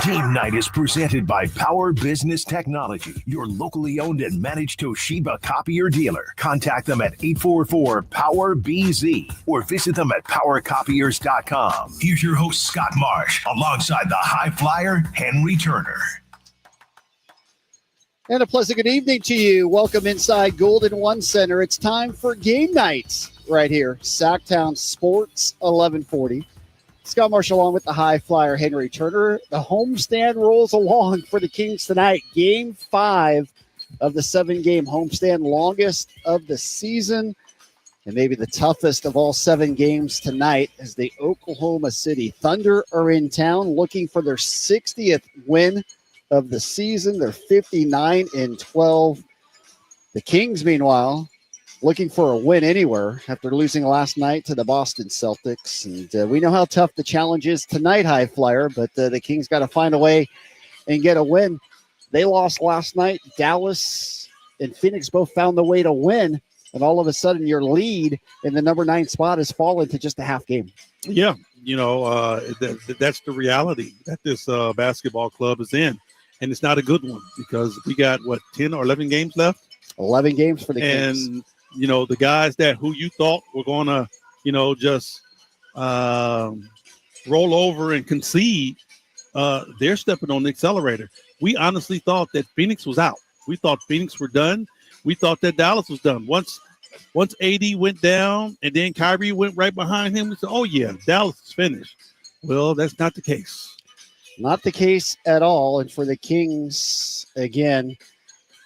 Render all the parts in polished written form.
Game Night is presented by Power Business Technology, your locally owned and managed Toshiba copier dealer. Contact them at 844-POWER-BZ or visit them at powercopiers.com. Here's your host, Scott Marsh, alongside the high flyer, Henry Turner. And a pleasant good evening to you. Welcome inside Golden One Center. It's time for Game Night right here. Sacktown Sports 1140. Scott Marsh along with the high flyer Henry Turner. The homestand rolls along for the Kings tonight. Game 5 of the 7-game homestand, longest of the season, and maybe the toughest of all 7 games tonight, as the Oklahoma City Thunder are in town looking for their 60th win of the season. They're 59-12. The Kings, meanwhile, looking for a win anywhere after losing last night to the Boston Celtics. And we know how tough the challenge is tonight, high flyer, but the Kings got to find a way and get a win. They lost last night. Dallas and Phoenix both found the way to win, and all of a sudden your lead in the number 9 spot has fallen to just a half game. Yeah, that's the reality that this basketball club is in, and it's not a good one because we got, 10 or 11 games left? 11 games for the Kings. And the guys who you thought were going to, just roll over and concede, they're stepping on the accelerator. We honestly thought that Phoenix was out. We thought Phoenix were done. We thought that Dallas was done. Once AD went down and then Kyrie went right behind him, we said, oh, yeah, Dallas is finished. Well, that's not the case. Not the case at all. And for the Kings, again,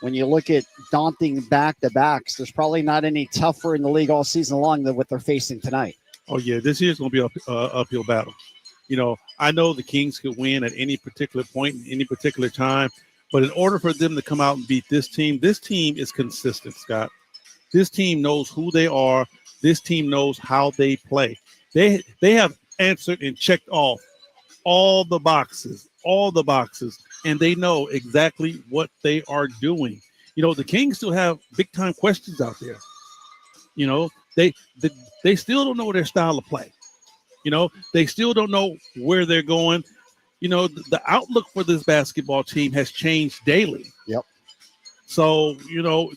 when you look at daunting back-to-backs, there's probably not any tougher in the league all season long than what they're facing tonight. Oh, yeah, this year's going to be an uphill battle. I know the Kings could win at any particular point, any particular time, but in order for them to come out and beat this team is consistent, Scott. This team knows who they are. This team knows how they play. They have answered and checked off all the boxes, and they know exactly what they are doing. The Kings still have big-time questions out there. They still don't know their style of play. They still don't know where they're going. The outlook for this basketball team has changed daily. Yep. So,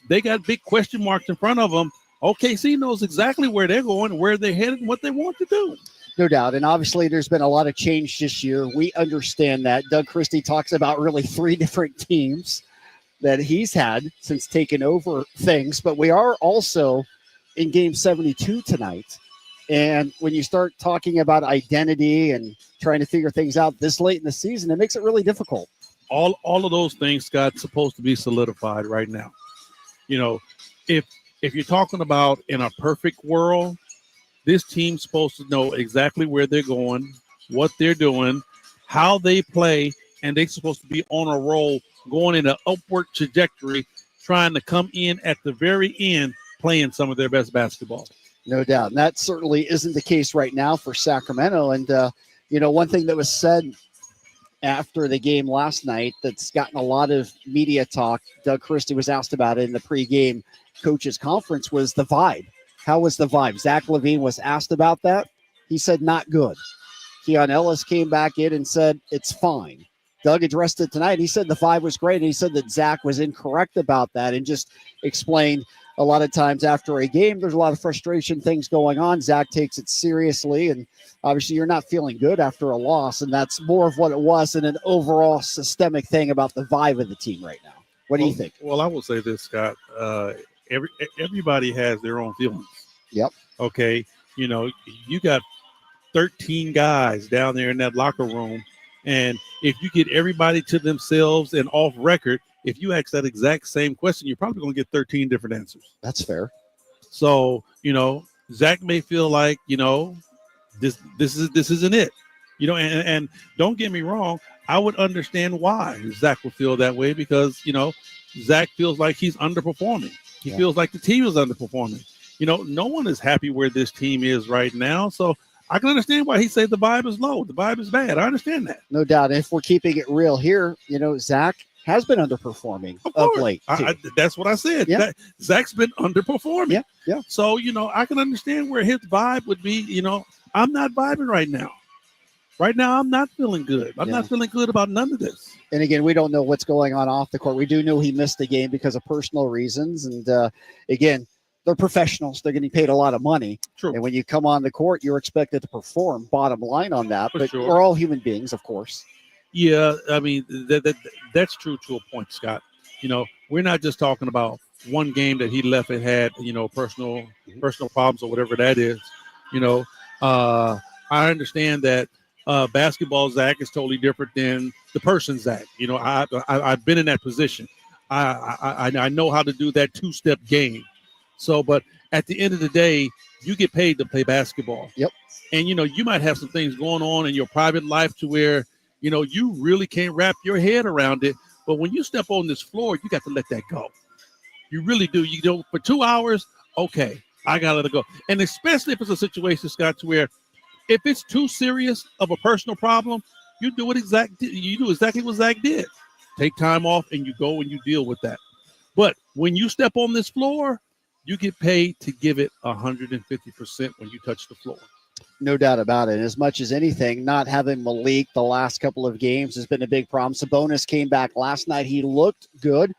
they got big question marks in front of them. OKC knows exactly where they're going, where they're headed, and what they want to do. No doubt. And obviously there's been a lot of change this year. We understand that. Doug Christie talks about really 3 different teams that he's had since taking over things. But we are also in Game 72 tonight. And when you start talking about identity and trying to figure things out this late in the season, it makes it really difficult. All of those things, Scott, supposed to be solidified right now. If you're talking about in a perfect world, this team's supposed to know exactly where they're going, what they're doing, how they play, and they're supposed to be on a roll, going in an upward trajectory, trying to come in at the very end, playing some of their best basketball. No doubt. And that certainly isn't the case right now for Sacramento. And, one thing that was said after the game last night that's gotten a lot of media talk, Doug Christie was asked about it in the pregame coaches conference, was the vibe. How was the vibe? Zach LaVine was asked about that. He said, not good. Keon Ellis came back in and said, it's fine. Doug addressed it tonight. He said the vibe was great. And he said that Zach was incorrect about that and just explained a lot of times after a game, there's a lot of frustration, things going on. Zach takes it seriously. And obviously you're not feeling good after a loss. And that's more of what it was than an overall systemic thing about the vibe of the team right now. What do you think? Well, I will say this, Scott. Everybody has their own feelings. Yep. Okay. You got 13 guys down there in that locker room. And if you get everybody to themselves and off record, if you ask that exact same question, you're probably going to get 13 different answers. That's fair. So, Zach may feel like, this isn't it, and don't get me wrong. I would understand why Zach would feel that way because, Zach feels like he's underperforming. He feels like the team is underperforming. No one is happy where this team is right now. So I can understand why he said the vibe is low. The vibe is bad. I understand that. No doubt. And if we're keeping it real here, Zach has been underperforming of late. That's what I said. Yeah. Zach's been underperforming. Yeah. So, I can understand where his vibe would be. I'm not vibing right now. Right now, I'm not feeling good. I'm not feeling good about none of this. And again, we don't know what's going on off the court. We do know he missed the game because of personal reasons. And again, they're professionals. They're getting paid a lot of money. True. And when you come on the court, you're expected to perform, bottom line on that. For but sure. We're all human beings, of course. Yeah, I mean, that's true to a point, Scott. We're not just talking about one game that he left and had, personal problems or whatever that is. I understand that basketball Zach is totally different than the person Zach. I've been in that position. I know how to do that two-step game. So, but at the end of the day, you get paid to play basketball. Yep. And, you might have some things going on in your private life to where, you really can't wrap your head around it. But when you step on this floor, you got to let that go. You really do. For 2 hours, okay, I got to let it go. And especially if it's a situation, Scott, to where if it's too serious of a personal problem, you do exactly what Zach did. Take time off and you go and you deal with that. But when you step on this floor, you get paid to give it 150% when you touch the floor. No doubt about it. As much as anything, not having Malik the last couple of games has been a big problem. Sabonis came back last night. He looked good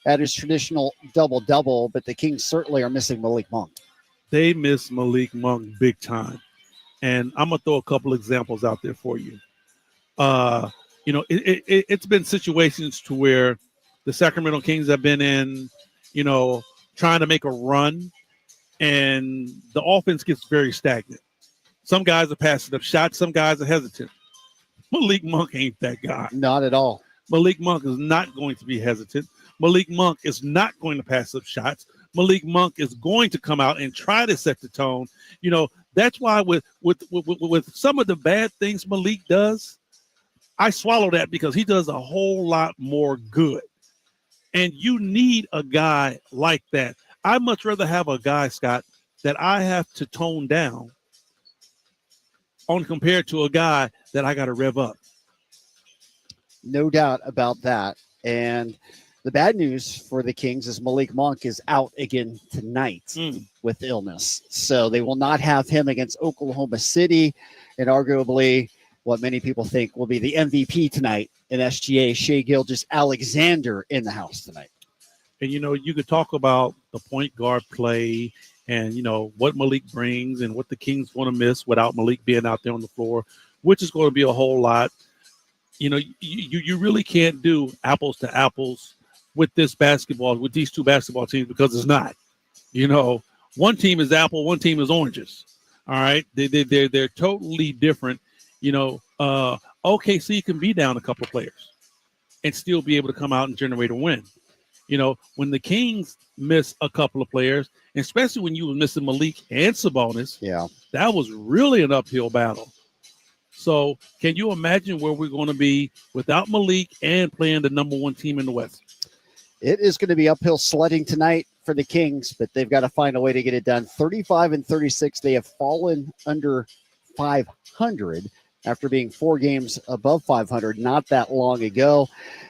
at his traditional double-double, but the Kings certainly are missing Malik Monk. They miss Malik Monk big time. And I'm going to throw a couple examples out there for you. It's been situations to where the Sacramento Kings have been in, trying to make a run, and the offense gets very stagnant. Some guys are passing up shots. Some guys are hesitant. Malik Monk ain't that guy. Not at all. Malik Monk is not going to be hesitant. Malik Monk is not going to pass up shots. Malik Monk is going to come out and try to set the tone. That's why with some of the bad things Malik does, I swallow that because he does a whole lot more good. And you need a guy like that. I'd much rather have a guy, Scott, that I have to tone down compared to a guy that I got to rev up. No doubt about that. And the bad news for the Kings is Malik Monk is out again tonight with illness. So they will not have him against Oklahoma City, and arguably what many people think will be the MVP tonight in SGA, Shai Gilgeous-Alexander, in the house tonight. And, you could talk about the point guard play and, what Malik brings and what the Kings want to miss without Malik being out there on the floor, which is going to be a whole lot. You really can't do apples to apples with these two basketball teams, because it's not. One team is apple, one team is oranges. All right, they're totally different. OKC can be down a couple of players and still be able to come out and generate a win. When the Kings miss a couple of players, especially when you were missing Malik and Sabonis, that was really an uphill battle. So can you imagine where we're going to be without Malik and playing the number one team in the West? It is going to be uphill sledding tonight for the Kings, but they've got to find a way to get it done. 35-36. They have fallen under 500 after being 4 games above 500 not that long ago.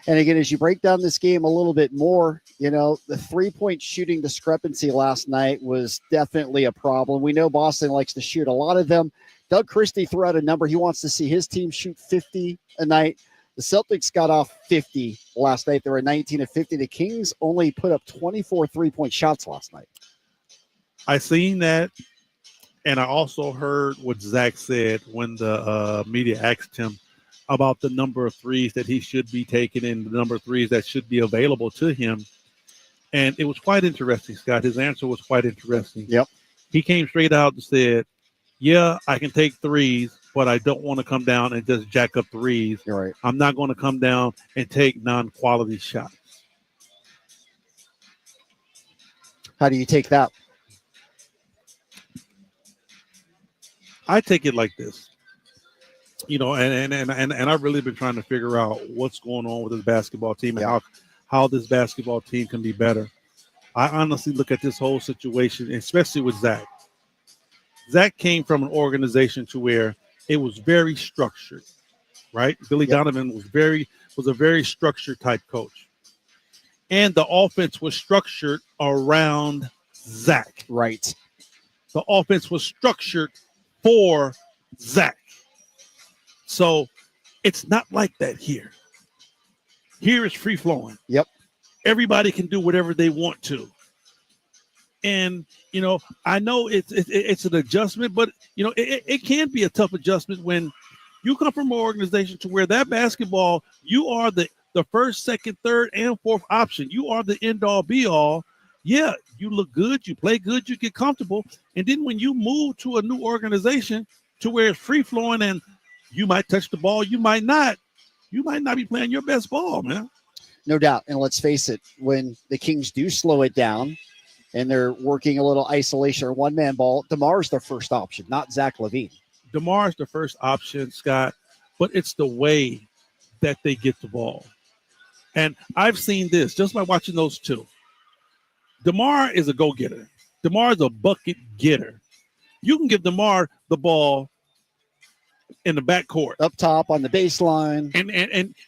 And again, as you break down this game a little bit more, the 3-point shooting discrepancy last night was definitely a problem. We know Boston likes to shoot a lot of them. Doug Christie threw out a number. He wants to see his team shoot 50 a night. The Celtics got off 50 last night. They were 19 of 50. The Kings only put up 24 3-point shots last night. I seen that, and I also heard what Zach said when the media asked him about the number of threes that he should be taking and the number of threes that should be available to him. And it was quite interesting, Scott. His answer was quite interesting. Yep. He came straight out and said, yeah, I can take threes, but I don't want to come down and just jack up threes. You're right. I'm not going to come down and take non-quality shots. How do you take that? I take it like this, and I've really been trying to figure out what's going on with this basketball team and how this basketball team can be better. I honestly look at this whole situation, especially with Zach. Zach came from an organization to where it was very structured, right? Billy Donovan was a very structured type coach. And the offense was structured around Zach. Right. The offense was structured for Zach. So it's not like that here. Here it's free flowing. Yep. Everybody can do whatever they want to. And, I know it's an adjustment, but, it can be a tough adjustment when you come from an organization to where that basketball, you are the first, second, third, and fourth option. You are the end-all, be-all. Yeah, you look good, you play good, you get comfortable. And then when you move to a new organization to where it's free-flowing and you might touch the ball, you might not be playing your best ball, man. No doubt. And let's face it, when the Kings do slow it down and they're working a little isolation or one-man ball, DeMar's their first option, not Zach LaVine. DeMar's the first option, Scott, but it's the way that they get the ball. And I've seen this just by watching those two. DeMar is a go-getter. DeMar is a bucket getter. You can give DeMar the ball in the backcourt, up top on the baseline,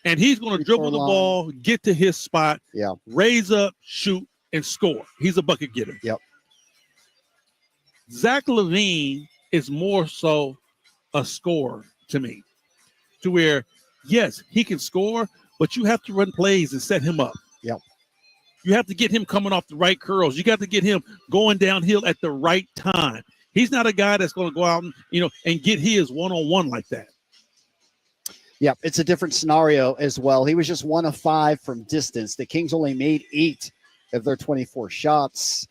and he's going to dribble the ball, get to his spot, raise up, shoot, and score. He's a bucket getter. Yep. Zach LaVine is more so a scorer to me, to where, yes, he can score, but you have to run plays and set him up. Yep. You have to get him coming off the right curls. You got to get him going downhill at the right time. He's not a guy that's going to go out and, and get his one-on-one like that. Yeah, it's a different scenario as well. He was just 1 of 5 from distance. The Kings only made 8 of their 24 shots.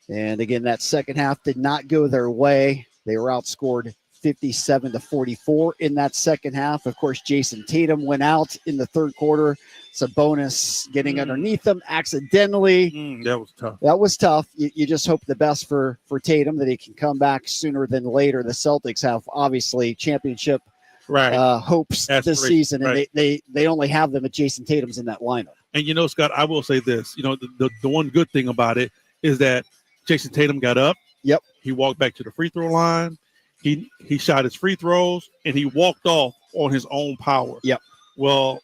And again, that second half did not go their way. They were outscored 57-44 in that second half. Of course, Jason Tatum went out in the third quarter. Sabonis getting underneath them accidentally. That was tough. That was tough. You just hope the best for Tatum, that he can come back sooner than later. The Celtics have obviously championship hopes this season, and they only have them at Jason Tatum's in that lineup. And, Scott, I will say this. The one good thing about it is that Jason Tatum got up. Yep. He walked back to the free throw line. He shot his free throws, and he walked off on his own power. Yep. Well,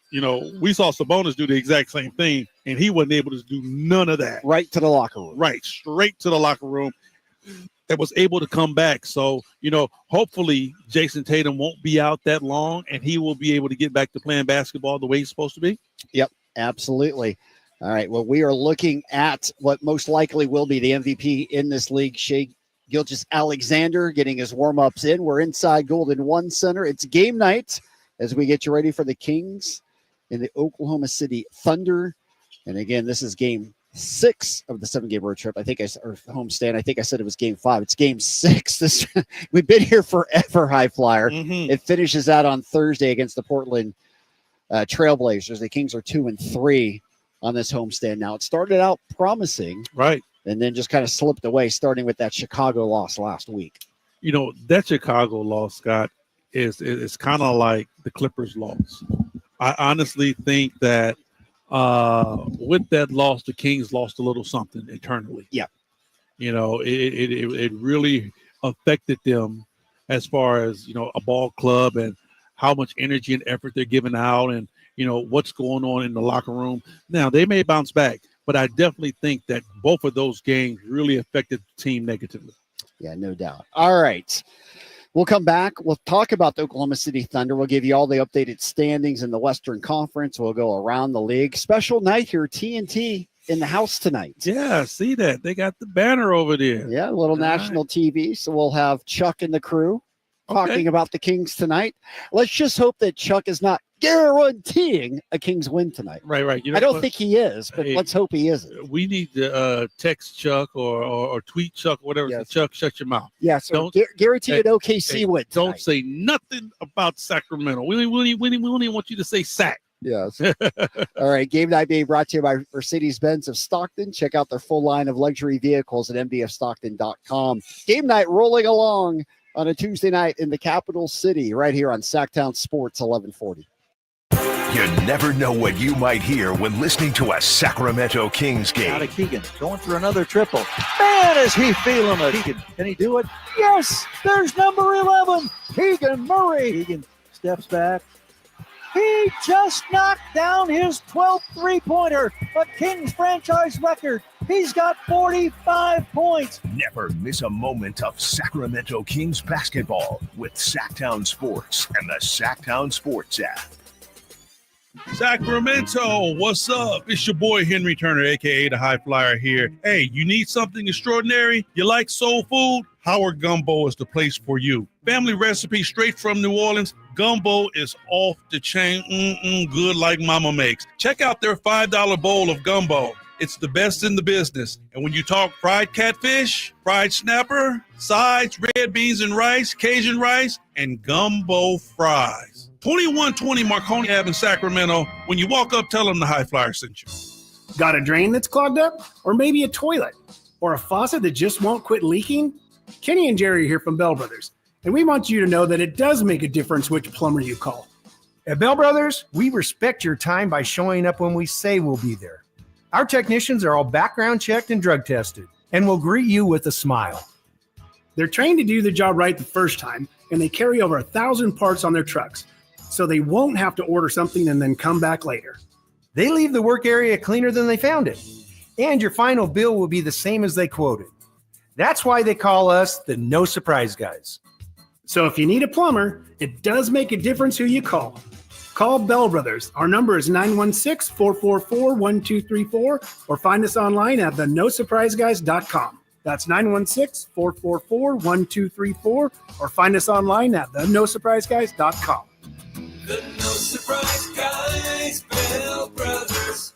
we saw Sabonis do the exact same thing, and he wasn't able to do none of that. Right to the locker room. Right, straight to the locker room. That was able to come back. So, hopefully Jason Tatum won't be out that long, and he will be able to get back to playing basketball the way he's supposed to be. Yep, absolutely. All right, well, we are looking at what most likely will be the MVP in this league, Shai Gilgeous-Alexander, getting his warm-ups in. We're inside Golden One Center. It's game night as we get you ready for the Kings in the Oklahoma City Thunder. And again, this is game 6 of the 7-game road trip. or homestand. I think I said it was game 5. It's game 6. We've been here forever, High Flyer. Mm-hmm. It finishes out on Thursday against the Portland Trailblazers. The Kings are 2-3 on this homestand. Now, it started out promising. Right. And then just kind of slipped away, starting with that Chicago loss last week. That Chicago loss, Scott, is kind of like the Clippers loss. I honestly think that with that loss, the Kings lost a little something internally. Yeah. It really affected them as far as, a ball club and how much energy and effort they're giving out and, what's going on in the locker room. Now, they may bounce back, but I definitely think that both of those games really affected the team negatively. Yeah, no doubt. All right. We'll come back. We'll talk about the Oklahoma City Thunder. We'll give you all the updated standings in the Western Conference. We'll go around the league. Special night here, TNT in the house tonight. Yeah, see that. They got the banner over there. Yeah, a little national TV. So we'll have Chuck and the crew talking about the Kings tonight. Let's just hope that Chuck is not guaranteeing a Kings win tonight. Right. I don't think he is, but let's hope he isn't. We need to text Chuck or tweet Chuck, whatever. Yes. Chuck, shut your mouth. Yeah, so guarantee an OKC win tonight. Don't say nothing about Sacramento. We only want you to say Sac. Yes. All right. Game night being brought to you by Mercedes-Benz of Stockton. Check out their full line of luxury vehicles at mbfstockton.com. Game night rolling along on a Tuesday night in the capital city right here on Sacktown Sports 1140. You never know what you might hear when listening to a Sacramento Kings game. Out of Keegan, going for another triple. Man, is he feeling it. Keegan, can he do it? Yes, there's number 11, Keegan Murray. Keegan steps back. He just knocked down his 12th three-pointer, a Kings franchise record. He's got 45 points. Never miss a moment of Sacramento Kings basketball with Sacktown Sports and the Sacktown Sports app. Sacramento, what's up? It's your boy Henry Turner, aka the High Flyer here. Hey, you need something extraordinary? You like soul food? Howard Gumbo is the place for you. Family recipe straight from New Orleans. Gumbo is off the chain, good like mama makes. Check out their $5 bowl of gumbo. It's the best in the business. And when you talk fried catfish, fried snapper, sides, red beans and rice, Cajun rice, and gumbo fries. 2120 Marconi Ave in Sacramento. When you walk up, tell them the High Flyer sent you. Got a drain that's clogged up? Or maybe a toilet? Or a faucet that just won't quit leaking? Kenny and Jerry are here from Bell Brothers, and we want you to know that it does make a difference which plumber you call. At Bell Brothers, we respect your time by showing up when we say we'll be there. Our technicians are all background checked and drug tested, and will greet you with a smile. They're trained to do the job right the first time, and they carry over 1,000 parts on their trucks, so they won't have to order something and then come back later. They leave the work area cleaner than they found it, and your final bill will be the same as they quoted. That's why they call us the No Surprise Guys. So if you need a plumber, it does make a difference who you call. Call Bell Brothers. Our number is 916-444-1234, or find us online at thenosurpriseguys.com. That's 916-444-1234, or find us online at thenosurpriseguys.com. The No Surprise Guys, Bell Brothers.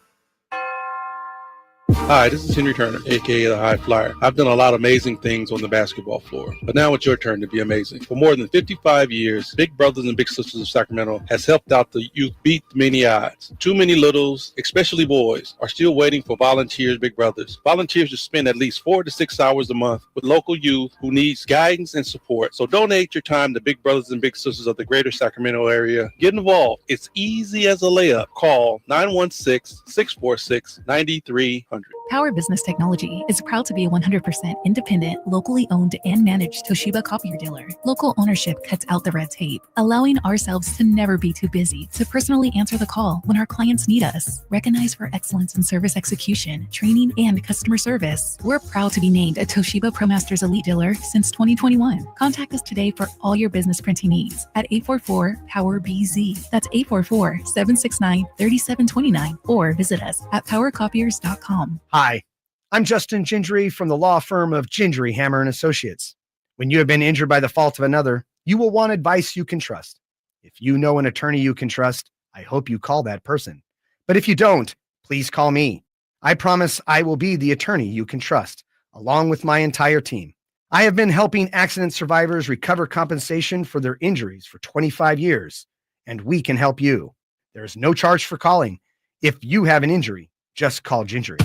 Hi, this is Henry Turner, aka the High Flyer. I've done a lot of amazing things on the basketball floor, but now it's your turn to be amazing. For more than 55 years, Big Brothers and Big Sisters of Sacramento has helped out the youth beat many odds. Too many littles, especially boys, are still waiting for volunteers, Big Brothers. Volunteers to spend at least 4 to 6 hours a month with local youth who needs guidance and support. So donate your time to Big Brothers and Big Sisters of the greater Sacramento area. Get involved. It's easy as a layup. Call 916-646-9300. Power Business Technology is proud to be a 100% independent, locally owned and managed Toshiba copier dealer. Local ownership cuts out the red tape, allowing ourselves to never be too busy to personally answer the call when our clients need us. Recognized for excellence in service execution, training, and customer service, we're proud to be named a Toshiba ProMasters Elite Dealer since 2021. Contact us today for all your business printing needs at 844-POWER-BZ. That's 844-769-3729, or visit us at powercopiers.com. Hi, I'm Justin Gingery from the law firm of Gingery, Hammer & Associates. When you have been injured by the fault of another, you will want advice you can trust. If you know an attorney you can trust, I hope you call that person. But if you don't, please call me. I promise I will be the attorney you can trust, along with my entire team. I have been helping accident survivors recover compensation for their injuries for 25 years, and we can help you. There is no charge for calling. If you have an injury, just call Gingery.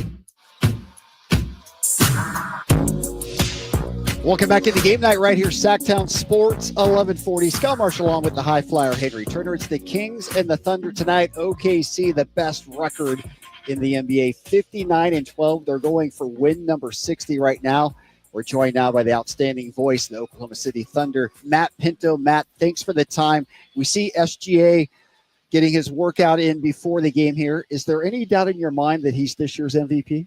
Welcome back into game night right here, Sacktown Sports 1140. Scott Marsh along with the High Flyer Henry Turner. It's the Kings and the Thunder tonight. OKC, the best record in the NBA, 59-12. They're going for win number 60 right now. We're joined now by the outstanding voice of the Oklahoma City Thunder, Matt Pinto. Matt, thanks for the time. We see SGA getting his workout in before the game here. Is there any doubt in your mind that he's this year's MVP?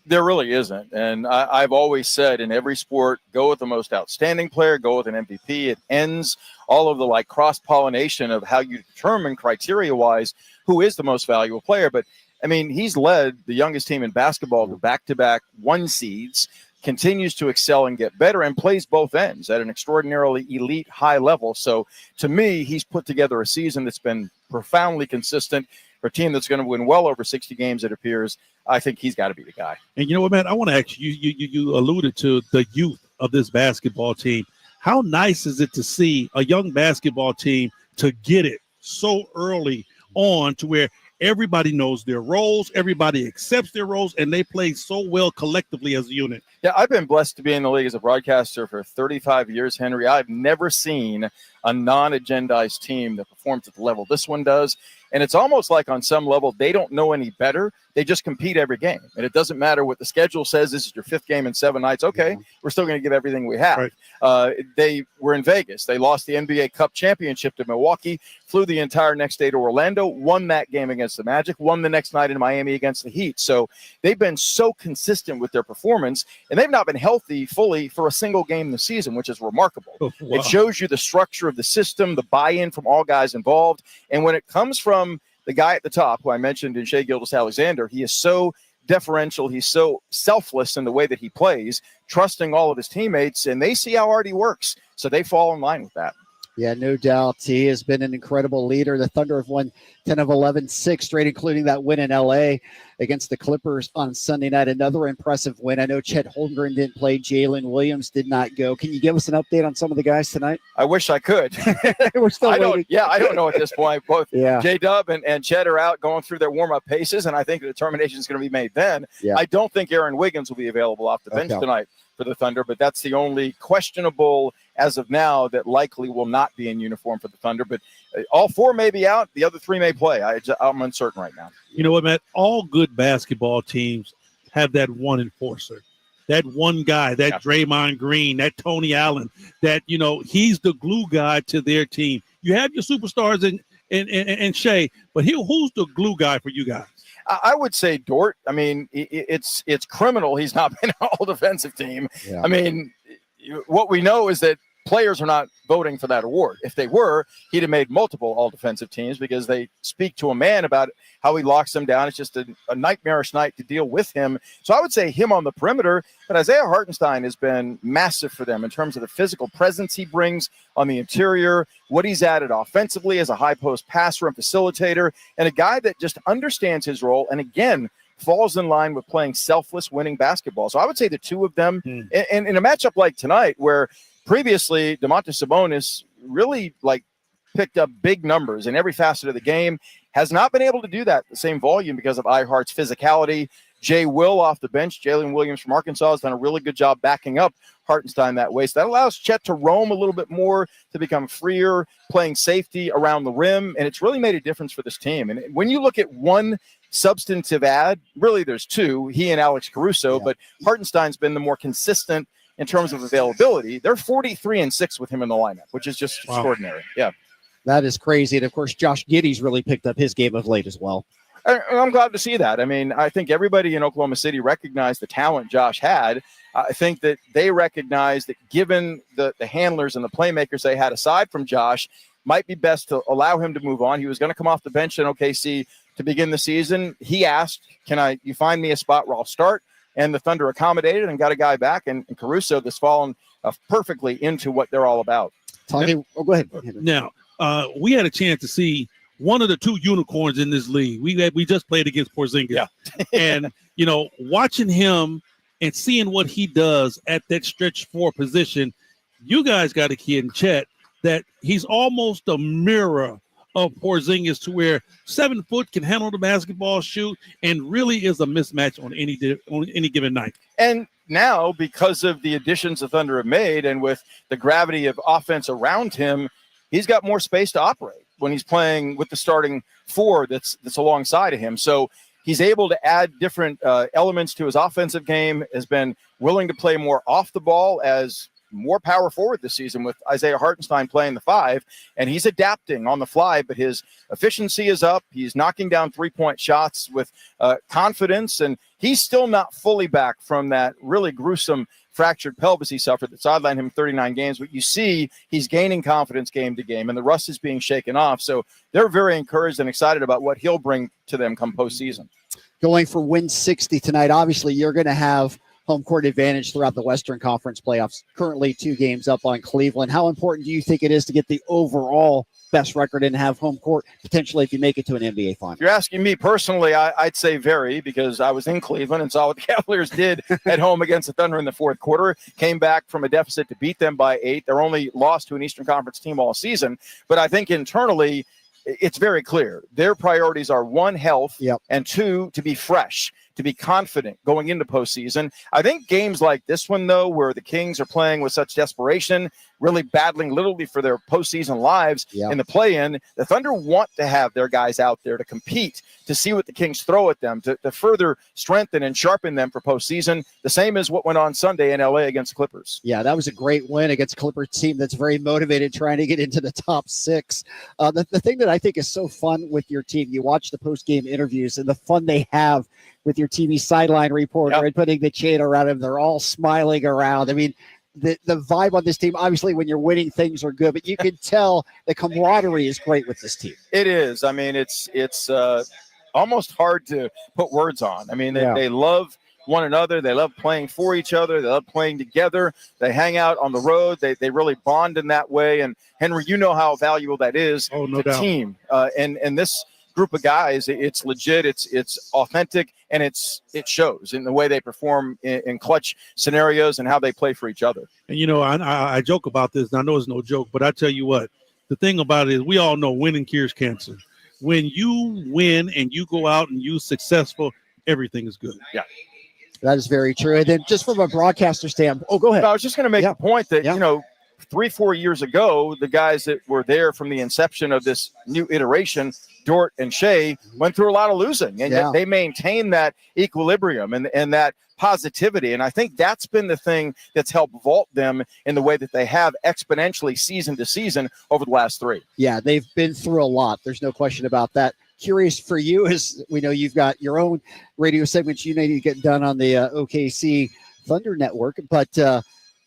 There really isn't. And I've always said in every sport, go with the most outstanding player, go with an MVP. It ends all of the cross-pollination of how you determine criteria-wise who is the most valuable player. But, I mean, he's led the youngest team in basketball to back-to-back 1 seeds, continues to excel and get better, and plays both ends at an extraordinarily elite high level. So, to me, he's put together a season that's been profoundly consistent. For a team that's going to win well over 60 games, it appears, I think he's got to be the guy. And you know what, man? I want to ask you, you alluded to the youth of this basketball team. How nice is it to see a young basketball team to get it so early on to where everybody knows their roles, everybody accepts their roles, and they play so well collectively as a unit? Yeah, I've been blessed to be in the league as a broadcaster for 35 years, Henry. I've never seen a non-agendized team that performs at the level this one does. And it's almost like on some level, they don't know any better. They just compete every game. And it doesn't matter what the schedule says. This is your 5th game in 7 nights. Okay, we're still going to give everything we have. Right. They were in Vegas. They lost the NBA Cup championship to Milwaukee, flew the entire next day to Orlando, won that game against the Magic, won the next night in Miami against the Heat. So they've been so consistent with their performance, and they've not been healthy fully for a single game this season, which is remarkable. Oh, wow. It shows you the structure of the system, the buy-in from all guys involved. And when it comes from the guy at the top, who I mentioned in Shai Gilgeous-Alexander, he is so deferential. He's so selfless in the way that he plays, trusting all of his teammates, and they see how hard he works. So they fall in line with that. Yeah, no doubt. He has been an incredible leader. The Thunder have won 10 of 11, 6 straight, including that win in L.A. against the Clippers on Sunday night. Another impressive win. I know Chet Holmgren didn't play. Jalen Williams did not go. Can you give us an update on some of the guys tonight? I wish I could. We're still waiting. I don't know at this point. Both Yeah. J-Dub and Chet are out going through their warm-up paces, and I think the determination is going to be made then. Yeah. I don't think Aaron Wiggins will be available off the bench tonight for the Thunder, but that's the only questionable as of now that likely will not be in uniform for the Thunder. But all 4 may be out. The other 3 may play. I'm uncertain right now. You know what, Matt? All good basketball teams have that one enforcer, that one guy, that Draymond Green, that Tony Allen, that, he's the glue guy to their team. You have your superstars and Shai, but who's the glue guy for you guys? I would say Dort. I mean, it's criminal he's not been an all-defensive team. Yeah. I mean, what we know is that players are not voting for that award. If they were, he'd have made multiple all-defensive teams because they speak to a man about how he locks them down. It's just a nightmarish night to deal with him. So I would say him on the perimeter, but Isaiah Hartenstein has been massive for them in terms of the physical presence he brings on the interior, what he's added offensively as a high-post passer and facilitator, and a guy that just understands his role and, again, falls in line with playing selfless, winning basketball. So I would say the two of them, and in a matchup like tonight where previously Domantas Sabonis really picked up big numbers in every facet of the game, has not been able to do that the same volume because of iHeart's physicality. Jay Will off the bench, Jalen Williams from Arkansas has done a really good job backing up Hartenstein that way. So that allows Chet to roam a little bit more, to become freer, playing safety around the rim, and it's really made a difference for this team. And when you look at one substantive ad, really there's 2, he and Alex Caruso, but Hartenstein's been the more consistent in terms of availability. They're 43-6 with him in the lineup, which is just extraordinary. Yeah. That is crazy. And, of course, Josh Giddey's really picked up his game of late as well. I'm glad to see that. I mean, I think everybody in Oklahoma City recognized the talent Josh had. I think that they recognized that given the handlers and the playmakers they had aside from Josh, might be best to allow him to move on. He was going to come off the bench in OKC to begin the season. He asked, you find me a spot where I'll start? And the Thunder accommodated and got a guy back. And Caruso that's fallen perfectly into what they're all about. Go ahead. Now, we had a chance to see one of the 2 unicorns in this league. We just played against Porzingis. Yeah. And, watching him and seeing what he does at that stretch 4 position, you guys got a kid in Chet that he's almost a mirror of Porzingis, to where 7 foot can handle the basketball, shoot, and really is a mismatch on any given night. And now, because of the additions the Thunder have made, and with the gravity of offense around him, he's got more space to operate when he's playing with the starting 4 that's alongside of him. So he's able to add different elements to his offensive game, has been willing to play more off the ball as more power forward this season with Isaiah Hartenstein playing the 5, and he's adapting on the fly, but his efficiency is up. He's knocking down 3-point shots with confidence, and he's still not fully back from that really gruesome fractured pelvis he suffered that sidelined him 39 games. But you see he's gaining confidence game to game, and the rust is being shaken off. So they're very encouraged and excited about what he'll bring to them come postseason. Going for win 60 tonight. Obviously, you're going to have home court advantage throughout the Western Conference playoffs. Currently 2 games up on Cleveland. How important do you think it is to get the overall best record and have home court potentially if you make it to an NBA final? If you're asking me personally, I'd say very, because I was in Cleveland and saw what the Cavaliers did at home against the Thunder in the 4th quarter, came back from a deficit to beat them by 8. Their only loss to an Eastern Conference team all season. But I think internally, it's very clear. Their priorities are 1, health, and 2, to be fresh. to be confident going into postseason. I think games like this one, though, where the Kings are playing with such desperation, really battling literally for their postseason lives in the play-in, the Thunder want to have their guys out there to compete, to see what the Kings throw at them, to further strengthen and sharpen them for postseason, the same as what went on Sunday in LA against the Clippers. Yeah, that was a great win against a Clipper team that's very motivated trying to get into the top 6. The thing that I think is so fun with your team, you watch the post-game interviews and the fun they have with your TV sideline reporter and putting the chain around him. They're all smiling around. I mean, the vibe on this team, obviously when you're winning, things are good, but you can tell the camaraderie is great with this team. It is. I mean, it's almost hard to put words on. I mean, they love one another. They love playing for each other. They love playing together. They hang out on the road. They really bond in that way. And Henry, you know how valuable that is to the team. And this group of guys, it's legit, it's authentic, and it shows in the way they perform in clutch scenarios and how they play for each other. And you know, I joke about this, and I know it's no joke, but I tell you what, the thing about it is we all know winning cures cancer. When you win and you go out and you're successful, everything is good. Yeah. That is very true. And then just from a broadcaster standpoint, go ahead. I was just going to make the point that, 3-4 years ago, the guys that were there from the inception of this new iteration, Dort and Shea, went through a lot of losing, and yet they maintained that equilibrium and that positivity. And I think that's been the thing that's helped vault them in the way that they have exponentially season to season over the last 3. Yeah, they've been through a lot. There's no question about that. Curious for you, as we know you've got your own radio segments you need to get done on the OKC Thunder Network, but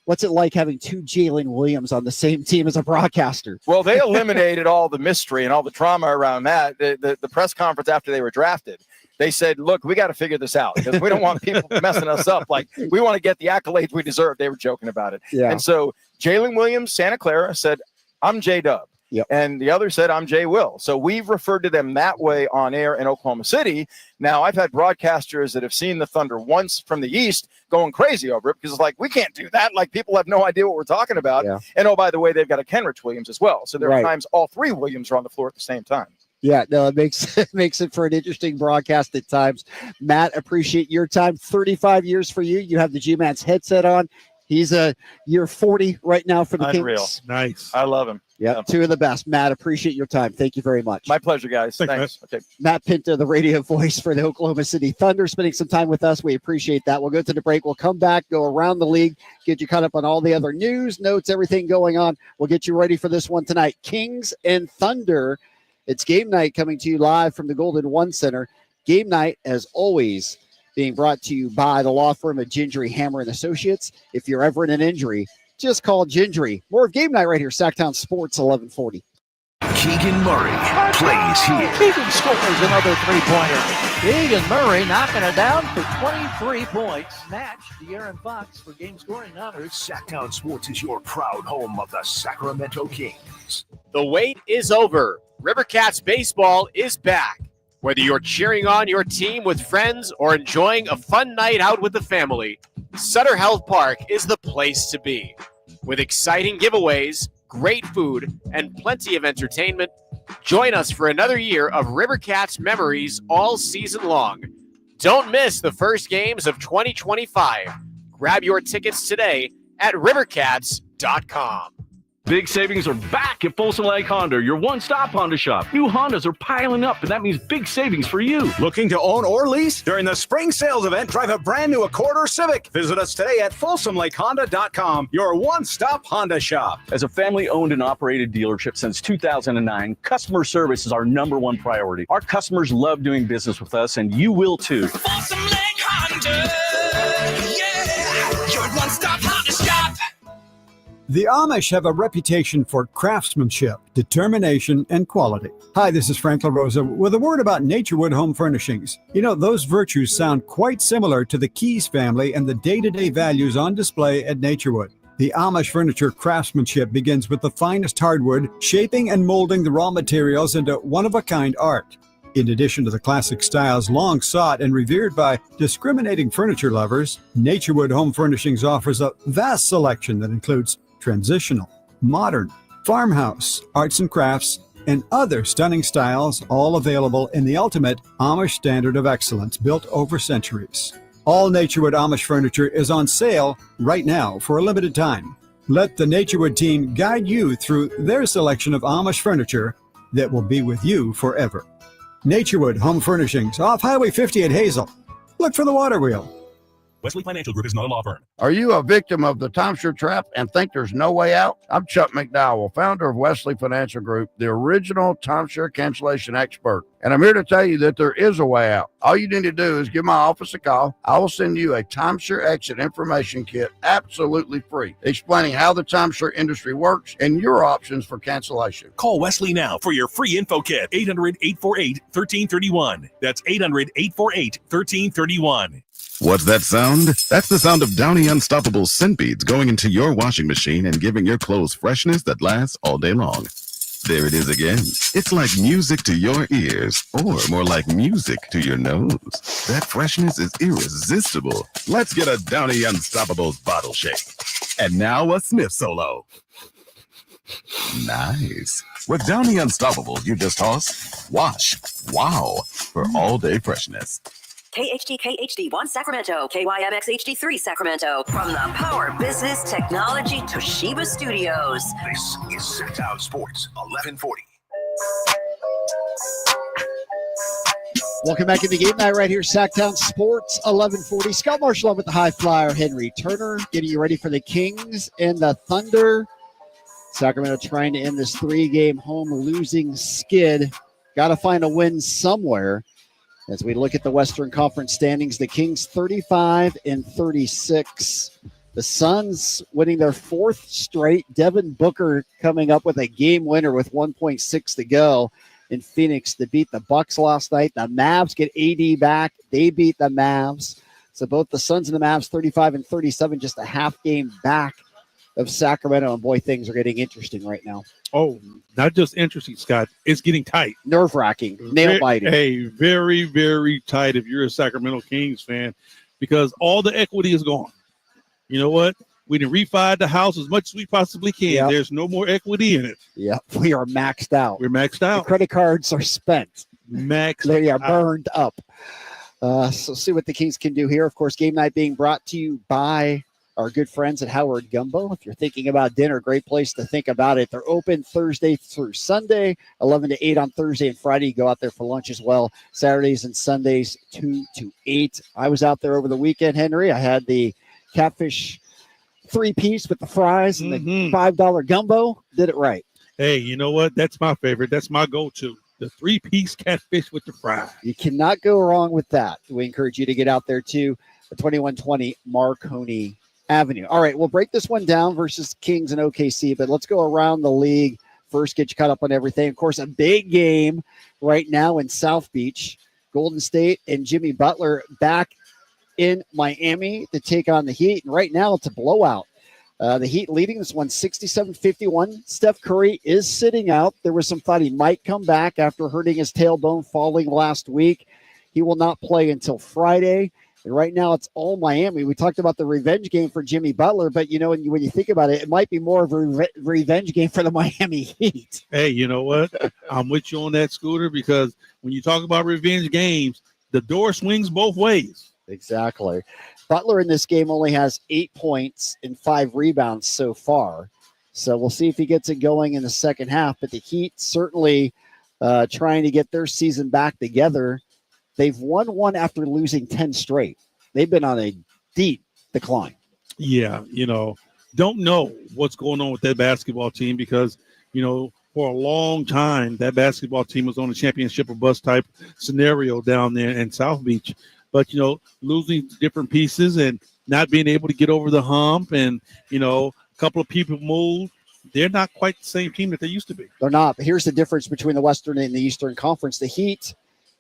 what's it like having 2 Jalen Williams on the same team as a broadcaster? Well, they eliminated all the mystery and all the drama around that. The press conference after they were drafted, they said, look, we got to figure this out because we don't want people messing us up. Like, we want to get the accolades we deserve. They were joking about it. Yeah. And so Jalen Williams, Santa Clara, said, I'm J-Dub. Yep. And the other said, I'm Jay Will. So we've referred to them that way on air in Oklahoma City. Now, I've had broadcasters that have seen the Thunder once from the East going crazy over it because it's like, we can't do that. Like, people have no idea what we're talking about. Yeah. And, oh, by the way, they've got a Kenrich Williams as well. So there are times all 3 Williams are on the floor at the same time. Yeah, no, it makes it for an interesting broadcast at times. Matt, appreciate your time. 35 years for you. You have the G-Man's headset on. He's a year 40 right now for the Unreal. Kings. Nice. I love him. Yeah, 2 of the best. Matt, appreciate your time. Thank you very much. My pleasure, guys. Thanks. Okay. Matt Pinto, the radio voice for the Oklahoma City Thunder, spending some time with us. We appreciate that. We'll go to the break. We'll come back, go around the league, get you caught up on all the other news, notes, everything going on. We'll get you ready for this one tonight. Kings and Thunder. It's game night coming to you live from the Golden One Center. Game night, as always, being brought to you by the law firm of Gingery, Hammer & Associates. If you're ever in an injury, just call Gingery. More of game night right here, Sacktown Sports 1140. Keegan Murray plays here. Keegan scores another 3-pointer. Keegan Murray knocking it down for 23 points. Match De'Aaron Fox for game scoring honors. Sacktown Sports is your proud home of the Sacramento Kings. The wait is over. Rivercats baseball is back. Whether you're cheering on your team with friends or enjoying a fun night out with the family, Sutter Health Park is the place to be. With exciting giveaways, great food, and plenty of entertainment, join us for another year of Rivercats memories all season long. Don't miss the first games of 2025. Grab your tickets today at rivercats.com. Big savings are back at Folsom Lake Honda, your one-stop Honda shop. New Hondas are piling up, and that means big savings for you. Looking to own or lease? During the spring sales event, drive a brand new Accord or Civic. Visit us today at FolsomLakeHonda.com, your one-stop Honda shop. As a family-owned and operated dealership since 2009, customer service is our #1 priority. Our customers love doing business with us, and you will too. Folsom Lake Honda, yeah, your one-stop Honda shop. The Amish have a reputation for craftsmanship, determination, and quality. Hi, this is Frank LaRosa with a word about Naturewood Home Furnishings. You know, those virtues sound quite similar to the Keys family and the day-to-day values on display at Naturewood. The Amish furniture craftsmanship begins with the finest hardwood, shaping and molding the raw materials into one-of-a-kind art. In addition to the classic styles long sought and revered by discriminating furniture lovers, Naturewood Home Furnishings offers a vast selection that includes transitional, modern, farmhouse, arts and crafts, and other stunning styles, all available in the ultimate Amish standard of excellence built over centuries. All Naturewood Amish furniture is on sale right now for a limited time. Let the Naturewood team guide you through their selection of Amish furniture that will be with you forever. Naturewood Home Furnishings, off Highway 50 at Hazel. Look for the water wheel. Wesley Financial Group is not a law firm. Are you a victim of the timeshare trap and think there's no way out? I'm Chuck McDowell, founder of Wesley Financial Group, the original timeshare cancellation expert. And I'm here to tell you that there is a way out. All you need to do is give my office a call. I will send you a timeshare exit information kit absolutely free, explaining how the timeshare industry works and your options for cancellation. Call Wesley now for your free info kit. 800-848-1331. That's 800-848-1331. What's that sound? That's the sound of Downy Unstoppable scent beads going into your washing machine and giving your clothes freshness that lasts all day long. There it is again. It's like music to your ears, or more like music to your nose. That freshness is irresistible. Let's get a Downy Unstoppables bottle shake. And now a sniff solo. Nice. With Downy Unstoppables, you just toss, wash, wow, for all-day freshness. KHD1 Sacramento, KYMX HD3 Sacramento, from the Power Business Technology Toshiba Studios. This is Sacktown Sports 1140. Welcome back into game night right here, Sacktown Sports 1140. Scott Marsh along with the high flyer Henry Turner, getting you ready for the Kings and the Thunder. Sacramento trying to end this 3-game home losing skid. Got to find a win somewhere. As we look at the Western Conference standings, the Kings 35-36. The Suns winning their 4th straight. Devin Booker coming up with a game winner with 1.6 to go in Phoenix to beat the Bucks last night. The Mavs get AD back. They beat the Mavs. So both the Suns and the Mavs 35-37, just a half game back of Sacramento. And boy, things are getting interesting right now. Oh, not just interesting, Scott. It's getting tight. Nerve-wracking. Nail-biting. Hey, very, very tight if you're a Sacramento Kings fan, because all the equity is gone. You know what? We done refied the house as much as we possibly can. Yep. There's no more equity in it. Yep, we are maxed out. We're maxed out. The credit cards are spent. They are burned up. So see what the Kings can do here. Of course, game night being brought to you by our good friends at Howard Gumbo. If you're thinking about dinner, great place to think about it. They're open Thursday through Sunday, 11 to 8 on Thursday and Friday. You go out there for lunch as well. Saturdays and Sundays, 2 to 8. I was out there over the weekend, Henry. I had the catfish 3-piece with the fries and the $5 gumbo. Did it right. Hey, you know what? That's my favorite. That's my go-to. The 3-piece catfish with the fries. You cannot go wrong with that. We encourage you to get out there too. The 2120 Marconi Avenue. All right, we'll break this one down versus Kings and OKC, but let's go around the league first, get you caught up on everything. Of course, a big game right now in South Beach. Golden State and Jimmy Butler back in Miami to take on the Heat. And right now it's a blowout. The Heat leading this one 67-51. Steph Curry is sitting out. There was some thought he might come back after hurting his tailbone falling last week. He will not play until Friday. And right now it's all Miami. We talked about the revenge game for Jimmy Butler, but, you know, when you think about it, it might be more of a revenge game for the Miami Heat. Hey, you know what? I'm with you on that, Scooter, because when you talk about revenge games, the door swings both ways. Exactly. Butler in this game only has 8 points and 5 rebounds so far. So we'll see if he gets it going in the second half. But the Heat certainly trying to get their season back together. They've won one after losing 10 straight. They've been on a deep decline. Yeah, you know, don't know what's going on with that basketball team because, you know, for a long time, that basketball team was on a championship or bust type scenario down there in South Beach. But, you know, losing different pieces and not being able to get over the hump and, you know, a couple of people moved. They're not quite the same team that they used to be. They're not. But here's the difference between the Western and the Eastern Conference. The Heat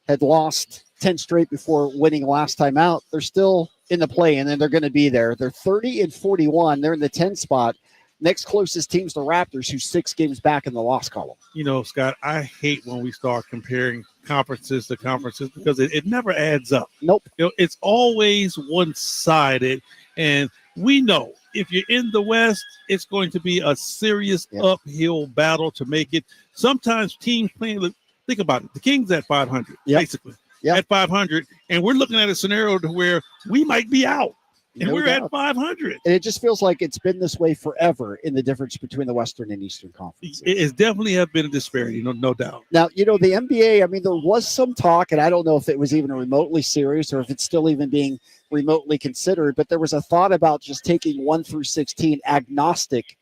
had lost 10 straight before winning last time out. They're still in the play, and then they're going to be there. They're 30-41. They're in the 10 spot. Next closest team's the Raptors, who's 6 games back in the loss column. You know, Scott, I hate when we start comparing conferences to conferences because it never adds up. Nope. You know, it's always one-sided, and we know if you're in the West, it's going to be a serious uphill battle to make it. Sometimes teams playing, think about it, the Kings at 500, basically, at 500, and we're looking at a scenario to where we might be out, and we're at 500. And it just feels like it's been this way forever in the difference between the Western and Eastern Conferences. It definitely have been a disparity, no doubt. Now, the NBA, I mean, there was some talk, and I don't know if it was even remotely serious or if it's still even being remotely considered, but there was a thought about just taking 1 through 16 agnostic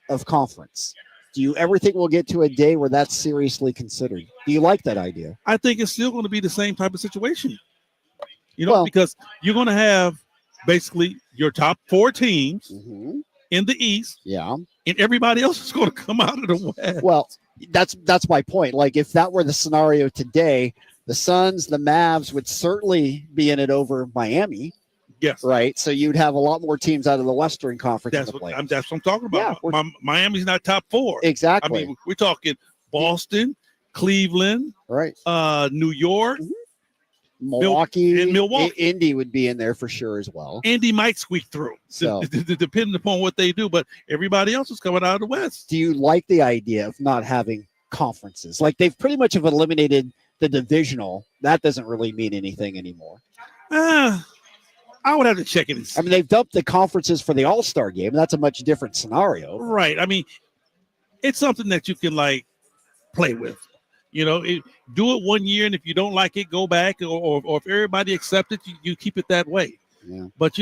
of conference. Do you ever think we'll get to a day where that's seriously considered? Do you like that idea? I think it's still going to be the same type of situation, because you're going to have basically your top 4 teams in the East. Yeah. And everybody else is going to come out of the West. Well, that's my point. Like, if that were the scenario today, the Suns, the Mavs would certainly be in it over Miami. Yes. Right. So you'd have a lot more teams out of the Western Conference. That's what I'm talking about. Yeah, Miami's not top 4. Exactly. I mean, we're talking Boston, Cleveland, right? New York, Milwaukee, and Milwaukee. Indy would be in there for sure as well. Indy might squeak through, So depending upon what they do. But everybody else is coming out of the West. do you like the idea of not having conferences? Like, they've pretty much have eliminated the divisional. That doesn't really mean anything anymore. I would have to check it. I mean, they've dumped the conferences for the All-Star game. That's a much different scenario. Right. I mean, it's something that you can play with. Do it 1 year, and if you don't like it, go back. Or if everybody accepts it, you keep it that way. Yeah. But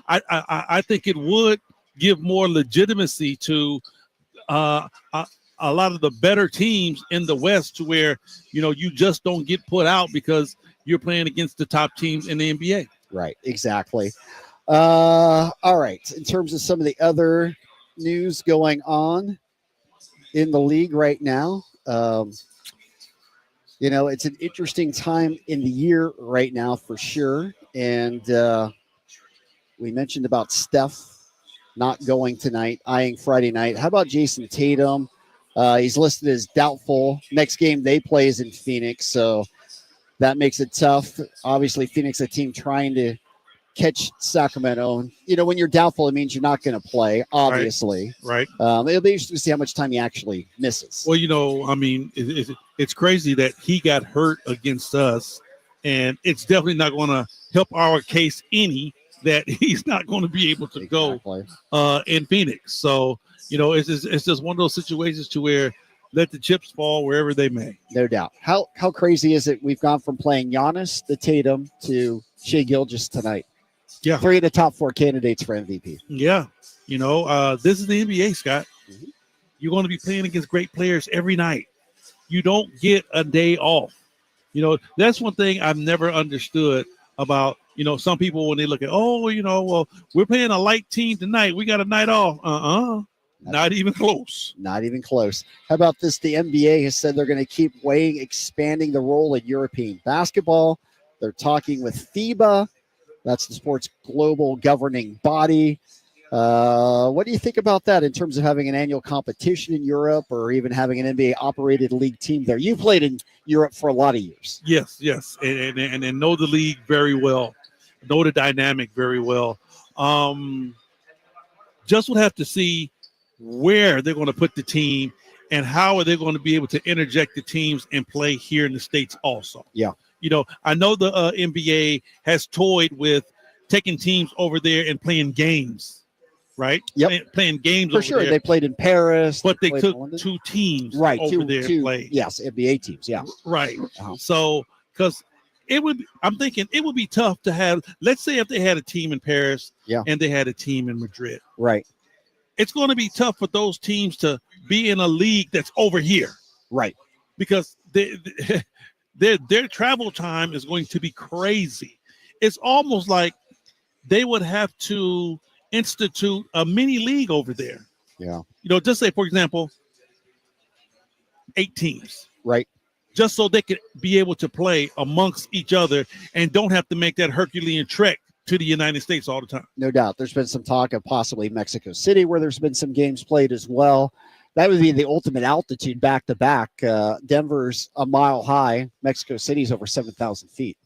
I think it would give more legitimacy to a lot of the better teams in the West, to where you just don't get put out because you're playing against the top teams in the NBA. Right, exactly. All right. In terms of some of the other news going on in the league right now, it's an interesting time in the year right now for sure. And we mentioned about Steph not going tonight, eyeing Friday night. How about Jason Tatum? He's listed as doubtful. Next game they play is in Phoenix, so that makes it tough. Obviously, Phoenix, a team trying to catch Sacramento. And, when you're doubtful, it means you're not going to play, obviously. Right. It'll be interesting to see how much time he actually misses. Well, I mean, it's crazy that he got hurt against us, and it's definitely not going to help our case any that he's not going to be able to go in Phoenix. So, it's just one of those situations to where let the chips fall wherever they may. No doubt. How crazy is it? We've gone from playing Giannis to Tatum to Shai Gilgeous tonight. Yeah. 3 of the top 4 candidates for MVP. Yeah. This is the NBA, Scott. You're going to be playing against great players every night. You don't get a day off. That's one thing I've never understood about, some people when they look at, well, we're playing a light team tonight. We got a night off. Not even close. Not even close. How about this? The NBA has said they're going to keep expanding the role in European basketball. They're talking with FIBA. That's the sport's global governing body. What do you think about that in terms of having an annual competition in Europe, or even having an NBA-operated league team there? You played in Europe for a lot of years. Yes, and know the league very well, know the dynamic very well. Just would have to see where they're going to put the team and how are they going to be able to interject the teams and play here in the States also. Yeah. I know the NBA has toyed with taking teams over there and playing games, right? Yep. Playing games for over sure. there. They played in Paris. But they took 2 teams over there to play. Yes, NBA teams, yeah. Right. So, because I'm thinking it would be tough to have, let's say if they had a team in Paris and they had a team in Madrid. Right. It's going to be tough for those teams to be in a league that's over here. Right. Because their travel time is going to be crazy. It's almost like they would have to institute a mini league over there. Yeah. Just say, for example, 8 teams. Right. Just so they could be able to play amongst each other and don't have to make that Herculean trek to the United States all the time. No doubt. There's been some talk of possibly Mexico City, where there's been some games played as well. That would be the ultimate altitude back to back. Denver's a mile high. Mexico City's over 7,000 feet.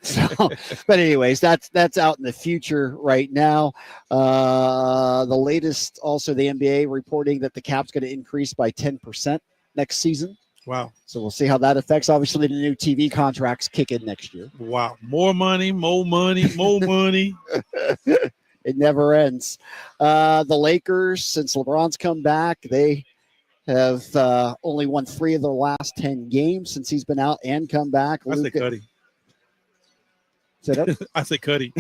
So, but anyways, that's out in the future right now. The latest, also the NBA reporting that the cap's going to increase by 10% next season. Wow. So we'll see how that affects. Obviously, the new TV contracts kick in next year. Wow. More money, more money, more money. It never ends. The Lakers, since LeBron's come back, they have only won 3 of their last 10 games since he's been out and come back. I say Cuddy. Sit up. I say Cuddy.